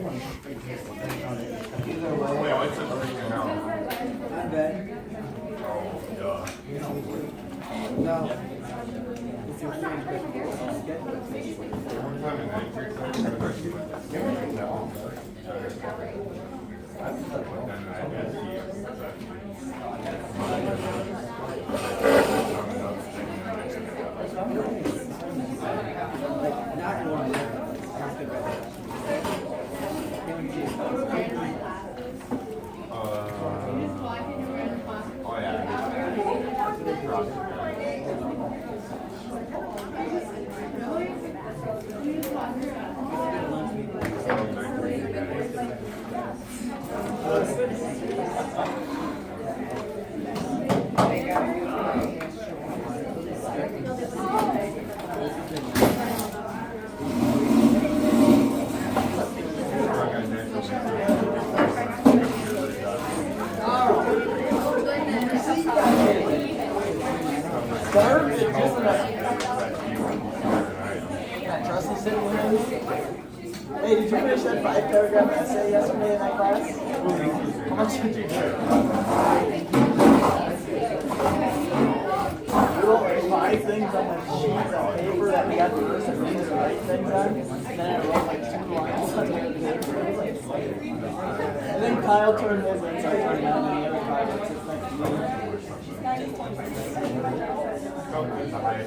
Wait, what's the freaking now? I'm good. Oh, duh. No. It's your friend, but One time in Matrix, I actually went to that one. But then I had to not one. Oh yeah. Hey, did you finish that 5-paragraph essay yesterday in that class? How much did you do? We wrote like 5 things on the sheets of paper that we got the person to write things on. And then I wrote like 2 lines on the paper. And then Kyle turned his in, so I turned out many other projects. It's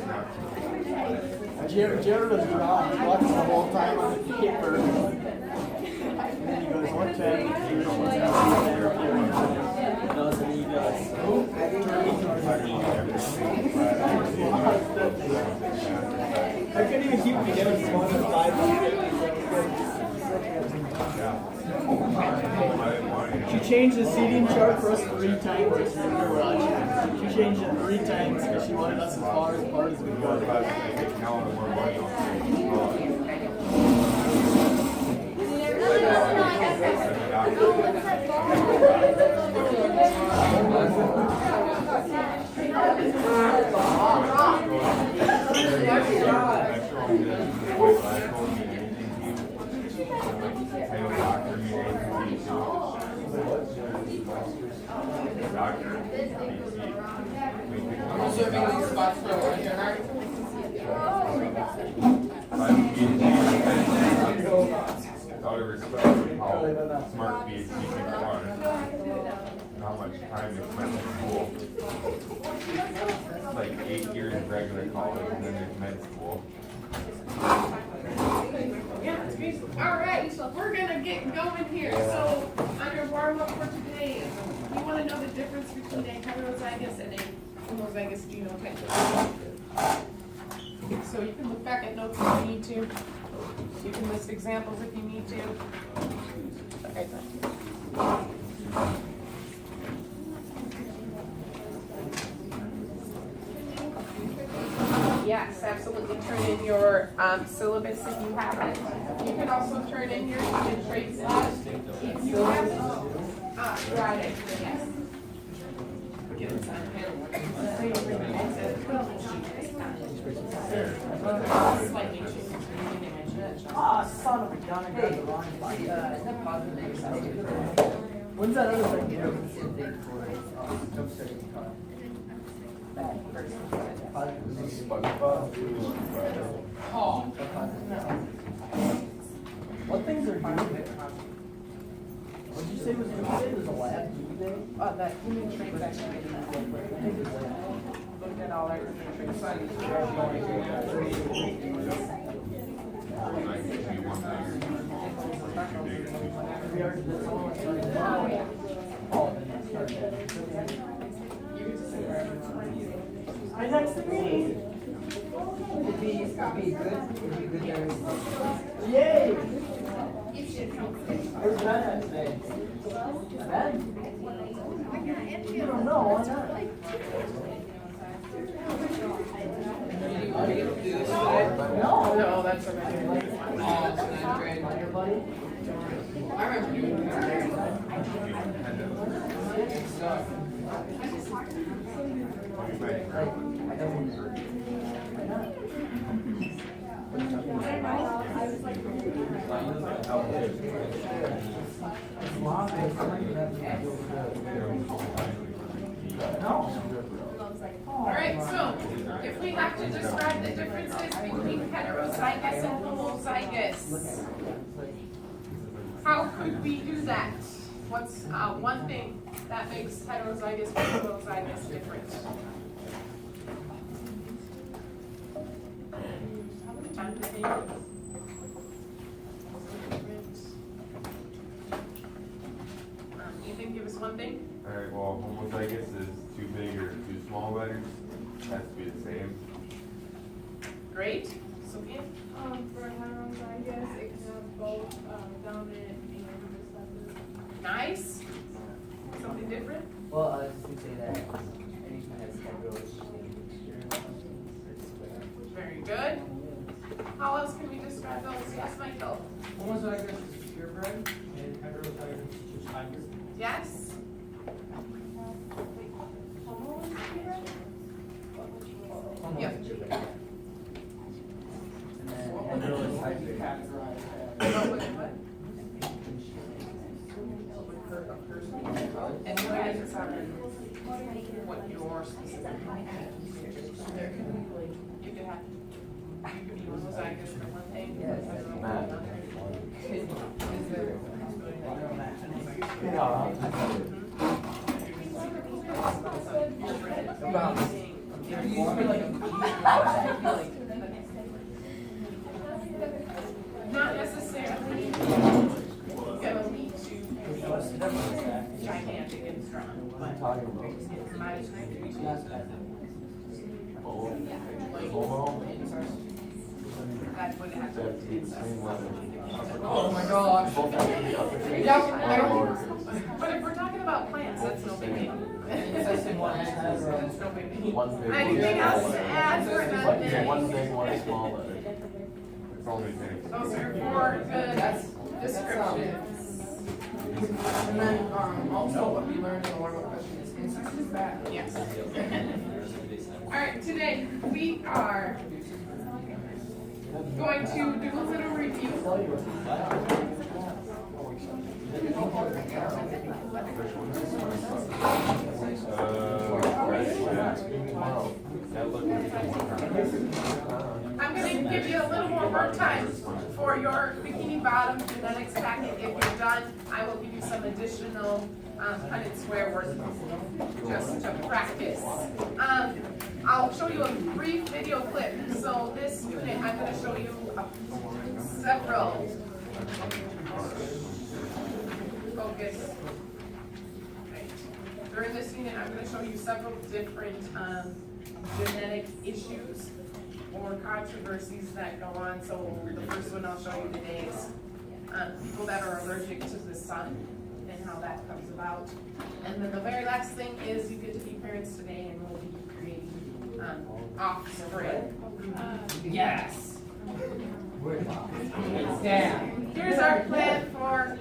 next to me. Jared was drawing. He watched the whole time on the paper. And then he goes, what time? And he goes, I couldn't even keep it together for more than 5 minutes. She changed the seating chart for us 3 times this year. She changed it 3 times because she wanted us as far apart as we could. I'm serving these spots for one here, right? Out of respect for how smart PhD people are, and how much time they spend in school. It's like 8 years of regular college and then there's med school. Alright, so we're gonna get going here. So, on your warm up for today, you wanna know the difference between a heterozygous and a homozygous genotype. So you can look back at notes if you need to. You can list examples if you need to. Okay, yes, absolutely. Turn in your syllabus if you have it. You can also turn in your traits if you have it. Friday, yes. Slightly changed. Son of a gun, I got the wrong button. When's that other thing due? Paul. What things are due? What did you say was due today? There's a lab due today? That human traits activity. Looked at all our human traits. I texted me. It'd be good. Yay! Where's Ben at today? Ben? You don't know, why not? No, that's okay. Your buddy? I remember doing that. All right, so if we have to describe the differences between heterozygous and homozygous, how could we do that? What's one thing that makes heterozygous and homozygous different? Time to think. Ethan, give us one thing. Alright, well, homozygous is too big or too small letters, has to be the same. Great. Sophia? For heterozygous, it can have both dominant and recessive. Nice. Something different? Well, I was just gonna say that anytime it's heterozygous mixture, it's Very good. How else can we describe those? Yes, Michael? Homozygous is purebred, and heterozygous is just hybrid. Yes? Yep. And then hetero is hybrid. What? And where does this happen? What your specific? You could have, you could be homozygous for one thing. Yes. Another. Is there? Not necessarily. Gonna lead to gigantic and strong, but in my that would have to be Oh my gosh. But if we're talking about plants, that's no big deal. That's no big deal. Anything else to add for that? One big, one small letter. It's only big. Those are four good descriptions. And then, also what we learned in the warm-up question is incest is bad. Yes. All right, today we are going to do a little review. I'm going to give you a little more work time for your bikini bottom genetics packet. If you're done, I will give you some additional Punnett square work just to practice. I'll show you a brief video clip. So this unit, I'm going to show you several. Focus. Okay. During this unit, I'm going to show you several different genetic issues or controversies that go on. So the first one I'll show you today is people that are allergic to the sun and how that comes about. And then the very last thing is you get to be parents today and we'll be creating offspring. Yes. Here's our plan for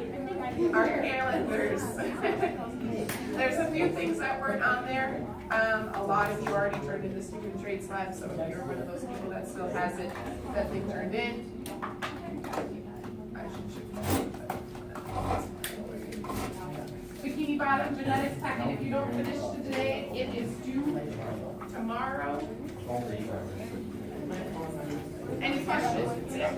our calendars. There's a few things that weren't on there. A lot of you already turned in the student trades lab, so if you're one of those people that still has it, that thing turned in. Bikini bottom genetics packet, if you don't finish today, it is due tomorrow. Any questions? Yeah.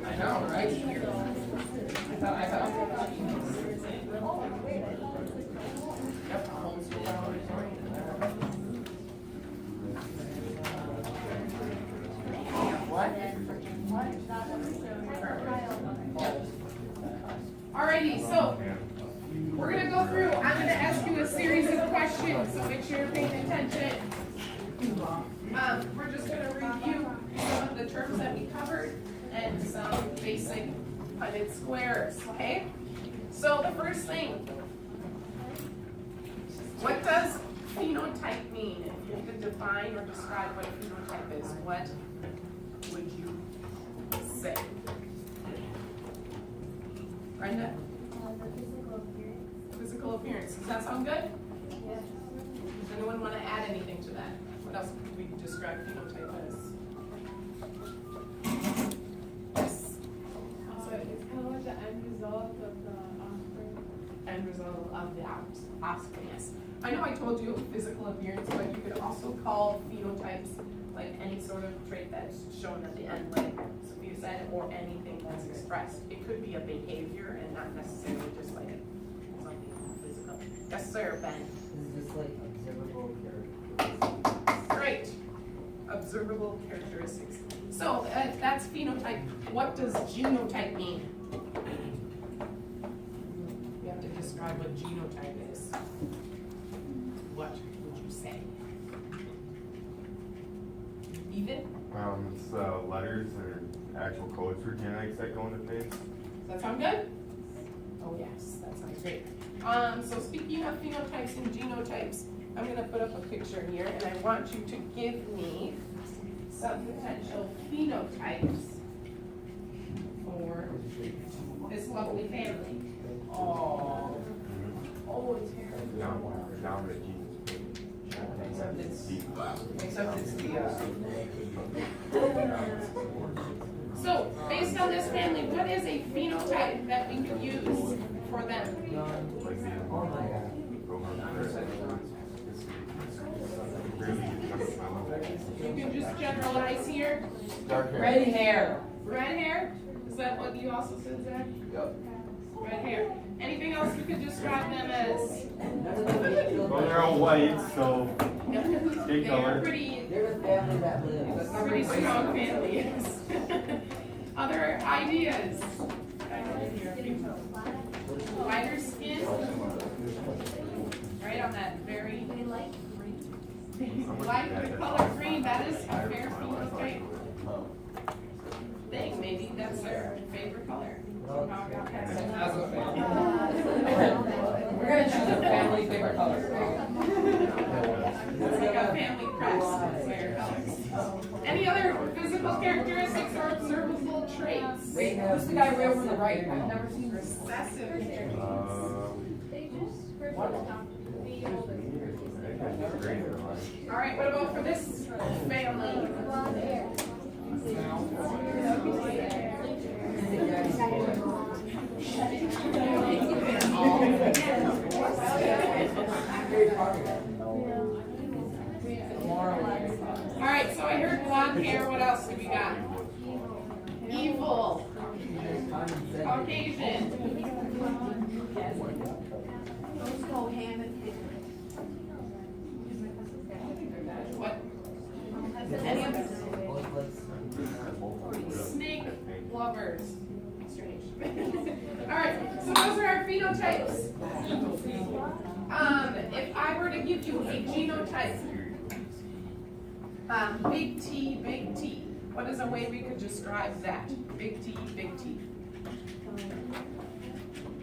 I know, right? I thought. Alrighty, so we're gonna go through. I'm gonna ask you a series of questions, so make sure you're paying attention. We're just gonna review some of the terms that we covered and some basic Punnett squares, okay? So the first thing, define or describe what a phenotype is, what would you say? Brenda? The physical appearance. Physical appearance, does that sound good? Yes. Does anyone want to add anything to that? What else could we describe phenotype as? Yes. So it's kind of like the end result of the offspring. End result of the offspring, yes. I know I told you physical appearance, but you could also call phenotypes like any sort of trait that's shown at the end, like Sophia said, or anything that's expressed. It could be a behavior and not necessarily just like something physical. Yes, sir, Ben. Is this like observable characteristics? Great. Observable characteristics. So that's phenotype. What does genotype mean? You have to describe what genotype is. What would you say? Even? It's letters or actual codes for genetics that go into things. Does that sound good? Oh yes, that sounds great. So speaking of phenotypes and genotypes, I'm gonna put up a picture here and I want you to give me some potential phenotypes for this lovely family. Oh, it's here. Dominant genes. Except it's, Deep. except it's the, So, based on this family, what is a phenotype that we could use for them? Like the Oh my god. You can just generalize here. Dark hair. Red hair. Red hair? Is that what you also said, Zach? Yep. Red hair. Anything else you could describe them as? Well, they're all white, so They are color. pretty, They're the family that lives. pretty strong family, yes. Other ideas? Lighter skin? Right on that very They like green. light the color green, that is a fair phenotype thing, maybe that's their favorite color. Somehow got that. We're gonna choose a family favorite color. It's like a family crest, it's their colors. Any other physical characteristics or observable traits? Wait, who's the guy way over on the right? I've never seen this. Recessive characteristics. They just prefer the older. All right, what about for this family? Blonde hair. All right, so I heard blonde hair, what else do we got? Evil. Caucasian. Those go hand in hand. What? Any other? Snake lovers. Strange. All right, so those are our phenotypes. If I were to give you a genotype, big T, big T, what is a way we could describe that? Big T, big T.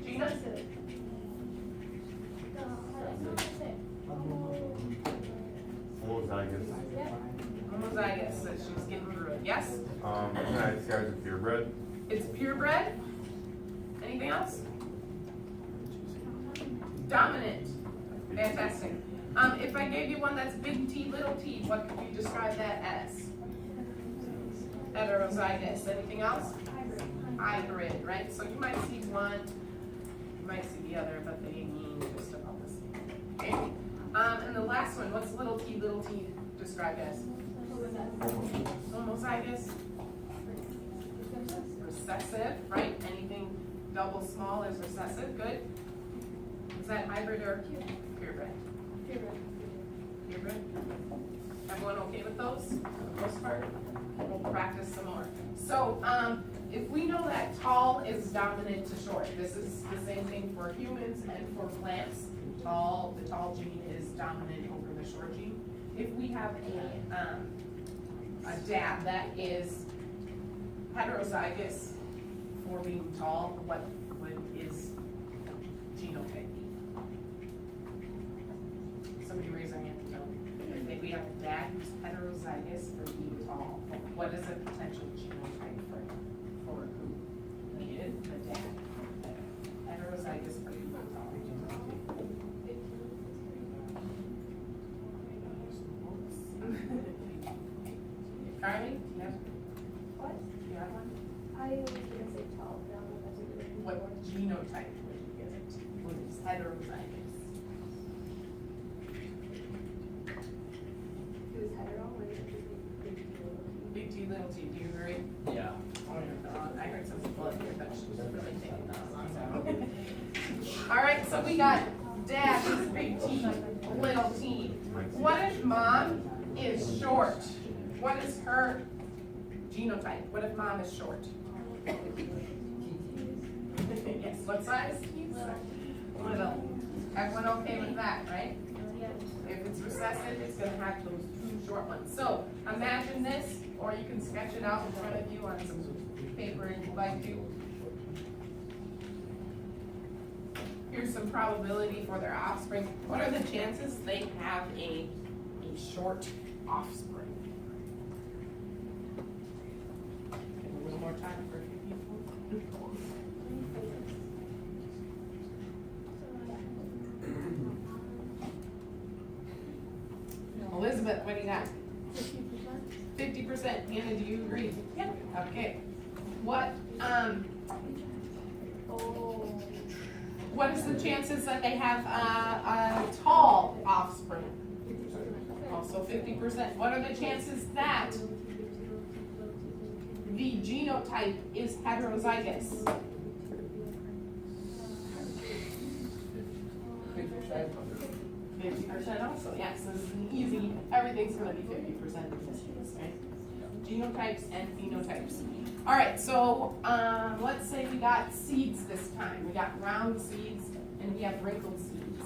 Gina? Homozygous. Homozygous, so she's getting through it. Yes? This guy's a purebred. It's purebred. Anything else? Dominant. Fantastic. If I gave you one that's big T, little t, what could you describe that as? Heterozygous. Anything else? Hybrid, right? So you might see one, you might see the other, but they mean just about the same. Okay? And the last one, what's little t described as? Homozygous. Recessive, right? Anything double small is recessive, good. Is that hybrid or purebred? Purebred. Everyone okay with those, for the most part? We'll practice some more. So, if we know that tall is dominant to short, this is the same thing for humans and for plants. The tall gene is dominant over the short gene. If we have a dad that is heterozygous for being tall, what would his genotype be? Somebody raise their hand. No. If we have a dad heterozygous for being tall. What is a potential genotype for who needed the dad? Heterozygous for being tall. Carly, you have, What? you have one? I was gonna say tall, but I don't know if that's a good What genotype would you give it? What is heterozygous? It was hetero, or is it big deal? Big T, little t, do you agree? Yeah. Oh my God, I heard some people up here, but she's really taking that long. All right, so we got dad is big T, little t. What if mom is short? What is her genotype? What if mom is short? Yes, what size? Little. Everyone okay with that, right? If it's recessive, it's gonna have those two short ones. So imagine this, or you can sketch it out in front of you on some paper if you'd like to. Here's some probability for their offspring. What are the chances they have a short offspring? Give a little more time for a few people. Elizabeth, what do you got? 50%. Hannah, do you agree? Yeah. Okay. What is the chances that they have a tall offspring? Also 50%. What are the chances that the genotype is heterozygous? 50% also, yes, this is an easy, everything's gonna be 50% in this case, right? Genotypes and phenotypes. All right, so let's say we got seeds this time. We got round seeds and we have wrinkled seeds.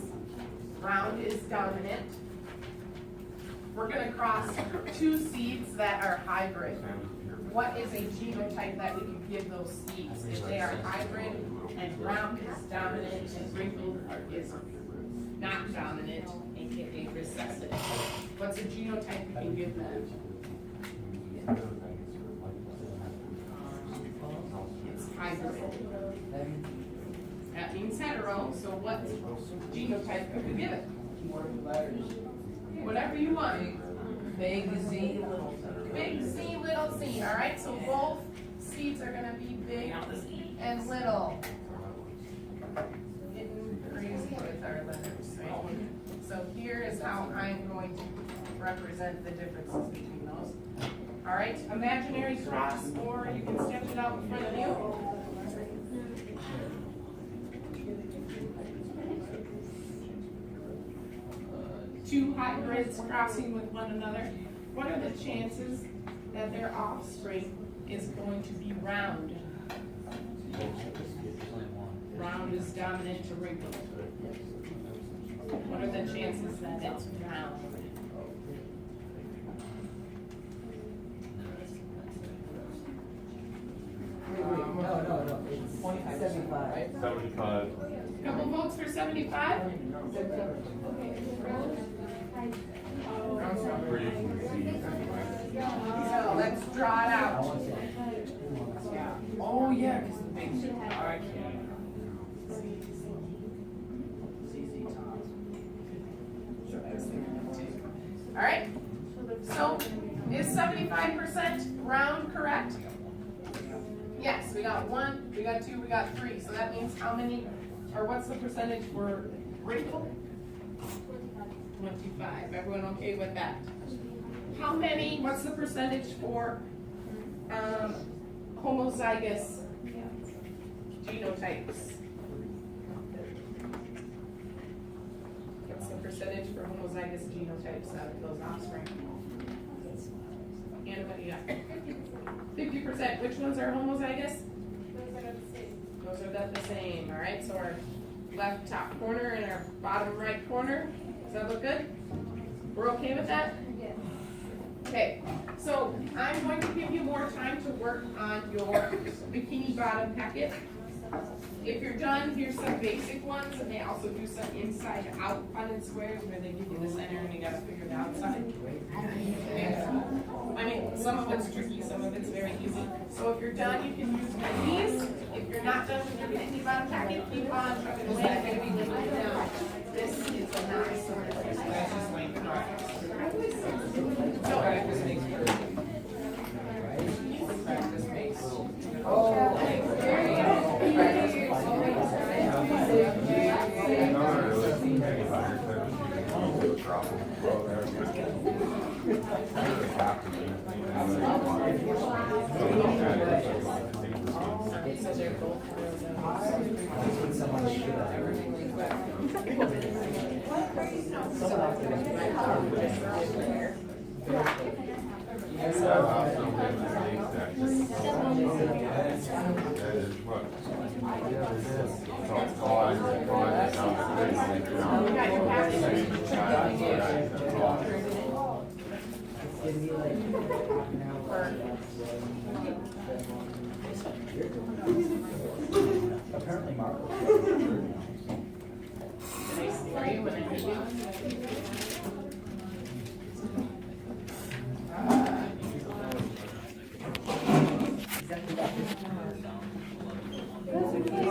Round is dominant. We're gonna cross two seeds that are hybrid. What is a genotype that we can give those seeds? If they are hybrid and round is dominant and wrinkled is not dominant, aka recessive. What's a genotype we can give them? It's hybrid. That means hetero, so what genotype could we give it? Whatever you want. Big Z, little Z. Big Z, little z, all right? So both seeds are gonna be big and little. Getting crazy with our letters, right? So here is how I'm going to represent the differences between those. All right, imaginary cross, or you can sketch it out in front of you. Two hybrids crossing with one another. What are the chances that their offspring is going to be round? Round is dominant to wrinkled. What are the chances that it's round? No, it's 75. 75. Couple votes for 75? Pretty easy. So let's draw it out. Oh, yeah, because the big, all right. All right, so is 75% round correct? Yes, we got 1, we got 2, we got 3. So that means how many, or what's the percentage for wrinkled? 25. Everyone okay with that? How many, what's the percentage for homozygous genotypes? What's the percentage for homozygous genotypes out of those offspring? And what do you got? 50%. Which ones are homozygous? Those are the same, all right? So our left top corner and our bottom right corner. Does that look good? We're okay with that? Yes. Okay, so I'm going to give you more time to work on your bikini bottom packet. If you're done, here's some basic ones, and they also do some inside out funded squares where they give you the center and you gotta figure the outside. I mean, some of it's tricky, some of it's very easy. So if you're done, you can use one of these. If you're not done with your Candy Bottom packet, keep on trucking away, I'm gonna be limited now. This is a nice sort of. So, Practice makes perfect. Practice makes. Apparently Mark. Nice for you when I